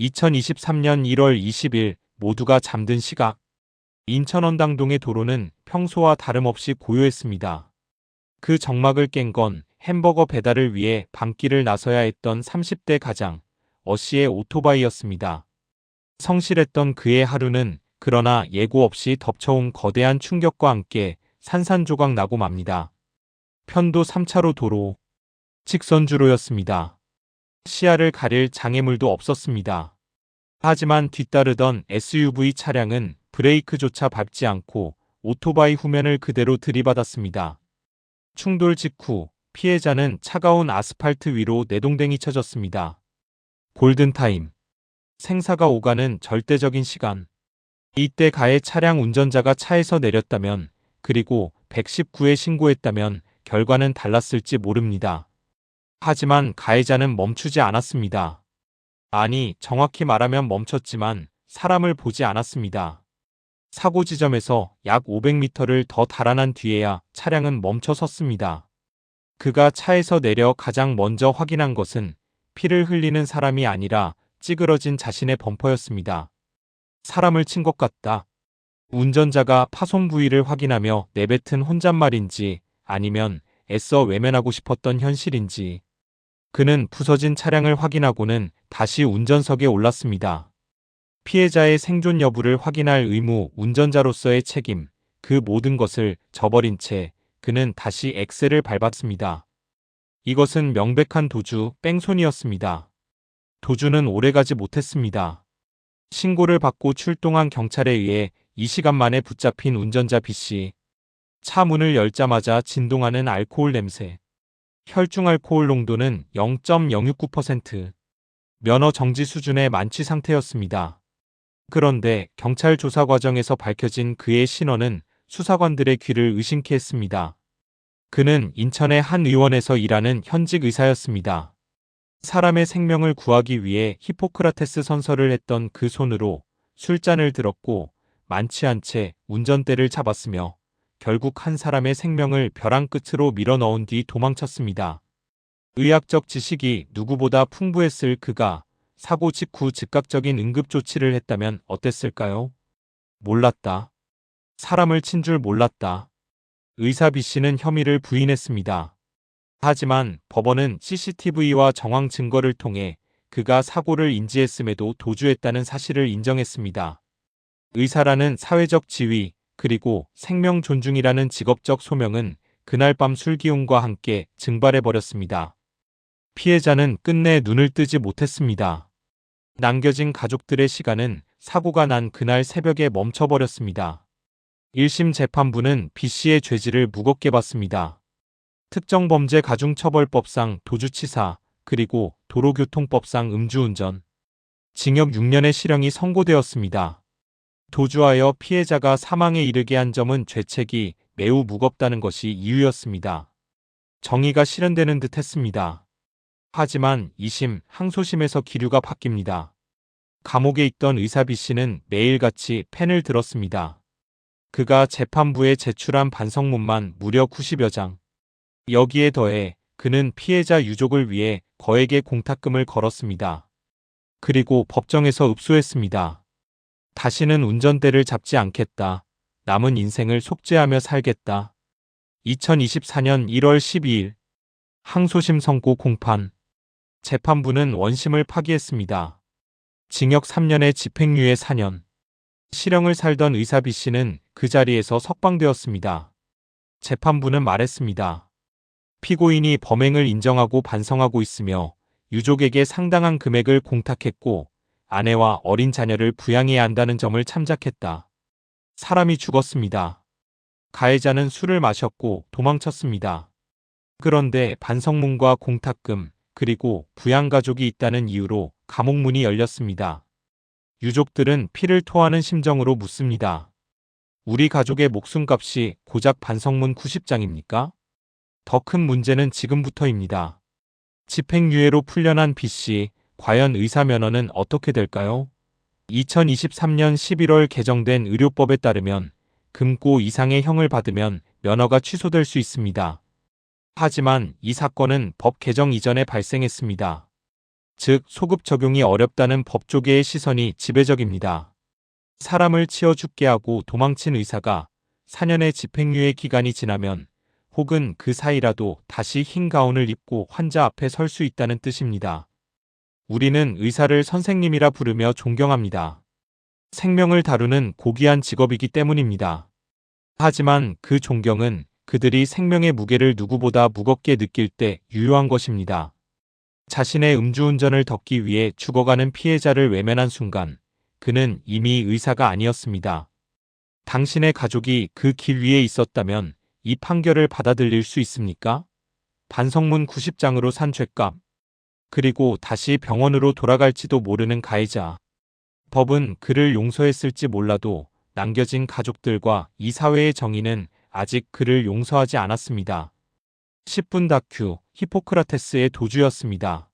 2023년 1월 20일 모두가 잠든 시각. 인천 원당동의 도로는 평소와 다름없이 고요했습니다. 그 정막을 깬 건 햄버거 배달을 위해 밤길을 나서야 했던 30대 가장 어씨의 오토바이였습니다. 성실했던 그의 하루는 그러나 예고 없이 덮쳐온 거대한 충격과 함께 산산조각 나고 맙니다. 편도 3차로 도로, 직선주로였습니다. 시야를 가릴 장애물도 없었습니다. 하지만 뒤따르던 SUV 차량은 브레이크조차 밟지 않고 오토바이 후면을 그대로 들이받았습니다. 충돌 직후 피해자는 차가운 아스팔트 위로 내동댕이 쳐졌습니다. 골든타임. 생사가 오가는 절대적인 시간. 이때 가해 차량 운전자가 차에서 내렸다면, 그리고 119에 신고했다면 결과는 달랐을지 모릅니다. 하지만 가해자는 멈추지 않았습니다. 아니, 정확히 말하면 멈췄지만 사람을 보지 않았습니다. 사고 지점에서 약 500m를 더 달아난 뒤에야 차량은 멈춰 섰습니다. 그가 차에서 내려 가장 먼저 확인한 것은 피를 흘리는 사람이 아니라 찌그러진 자신의 범퍼였습니다. 사람을 친 것 같다. 운전자가 파손 부위를 확인하며 내뱉은 혼잣말인지 아니면 애써 외면하고 싶었던 현실인지. 그는 부서진 차량을 확인하고는 다시 운전석에 올랐습니다. 피해자의 생존 여부를 확인할 의무, 운전자로서의 책임, 그 모든 것을 저버린 채 그는 다시 엑셀을 밟았습니다. 이것은 명백한 도주, 뺑소니였습니다. 도주는 오래가지 못했습니다. 신고를 받고 출동한 경찰에 의해 이 시간 만에 붙잡힌 운전자 B씨. 차 문을 열자마자 진동하는 알코올 냄새. 혈중 알코올 농도는 0.069%. 면허 정지 수준의 만취 상태였습니다. 그런데 경찰 조사 과정에서 밝혀진 그의 신원은 수사관들의 귀를 의심케 했습니다. 그는 인천의 한 의원에서 일하는 현직 의사였습니다. 사람의 생명을 구하기 위해 히포크라테스 선서를 했던 그 손으로 술잔을 들었고 만취한 채 운전대를 잡았으며 결국 한 사람의 생명을 벼랑 끝으로 밀어넣은 뒤 도망쳤습니다. 의학적 지식이 누구보다 풍부했을 그가 사고 직후 즉각적인 응급조치를 했다면 어땠을까요? 몰랐다. 사람을 친 줄 몰랐다. 의사 B씨는 혐의를 부인했습니다. 하지만 법원은 CCTV와 정황 증거를 통해 그가 사고를 인지했음에도 도주했다는 사실을 인정했습니다. 의사라는 사회적 지위, 그리고 생명 존중이라는 직업적 소명은 그날 밤 술기운과 함께 증발해버렸습니다. 피해자는 끝내 눈을 뜨지 못했습니다. 남겨진 가족들의 시간은 사고가 난 그날 새벽에 멈춰버렸습니다. 1심 재판부는 B씨의 죄질을 무겁게 봤습니다. 특정범죄가중처벌법상 도주치사, 그리고 도로교통법상 음주운전. 징역 6년의 실형이 선고되었습니다. 도주하여 피해자가 사망에 이르게 한 점은 죄책이 매우 무겁다는 것이 이유였습니다. 정의가 실현되는 듯 했습니다. 하지만 2심, 항소심에서 기류가 바뀝니다. 감옥에 있던 의사 B씨는 매일같이 펜을 들었습니다. 그가 재판부에 제출한 반성문만 무려 90여 장. 여기에 더해 그는 피해자 유족을 위해 거액의 공탁금을 걸었습니다. 그리고 법정에서 읍소했습니다. 다시는 운전대를 잡지 않겠다. 남은 인생을 속죄하며 살겠다. 2024년 1월 12일 항소심 선고 공판. 재판부는 원심을 파기했습니다. 징역 3년에 집행유예 4년. 실형을 살던 의사 B씨는 그 자리에서 석방되었습니다. 재판부는 말했습니다. 피고인이 범행을 인정하고 반성하고 있으며 유족에게 상당한 금액을 공탁했고 아내와 어린 자녀를 부양해야 한다는 점을 참작했다. 사람이 죽었습니다. 가해자는 술을 마셨고 도망쳤습니다. 그런데 반성문과 공탁금, 그리고 부양가족이 있다는 이유로 감옥문이 열렸습니다. 유족들은 피를 토하는 심정으로 묻습니다. 우리 가족의 목숨값이 고작 반성문 90장입니까? 더 큰 문제는 지금부터입니다. 집행유예로 풀려난 B씨, 과연 의사 면허는 어떻게 될까요? 2023년 11월 개정된 의료법에 따르면 금고 이상의 형을 받으면 면허가 취소될 수 있습니다. 하지만 이 사건은 법 개정 이전에 발생했습니다. 즉 소급 적용이 어렵다는 법조계의 시선이 지배적입니다. 사람을 치어 죽게 하고 도망친 의사가 4년의 집행유예 기간이 지나면 혹은 그 사이라도 다시 흰 가운을 입고 환자 앞에 설 수 있다는 뜻입니다. 우리는 의사를 선생님이라 부르며 존경합니다. 생명을 다루는 고귀한 직업이기 때문입니다. 하지만 그 존경은 그들이 생명의 무게를 누구보다 무겁게 느낄 때 유효한 것입니다. 자신의 음주운전을 덮기 위해 죽어가는 피해자를 외면한 순간 그는 이미 의사가 아니었습니다. 당신의 가족이 그 길 위에 있었다면 이 판결을 받아들일 수 있습니까? 반성문 90장으로 산 죗값. 그리고 다시 병원으로 돌아갈지도 모르는 가해자. 법은 그를 용서했을지 몰라도 남겨진 가족들과 이 사회의 정의는 아직 그를 용서하지 않았습니다. 10분 다큐 히포크라테스의 도주였습니다.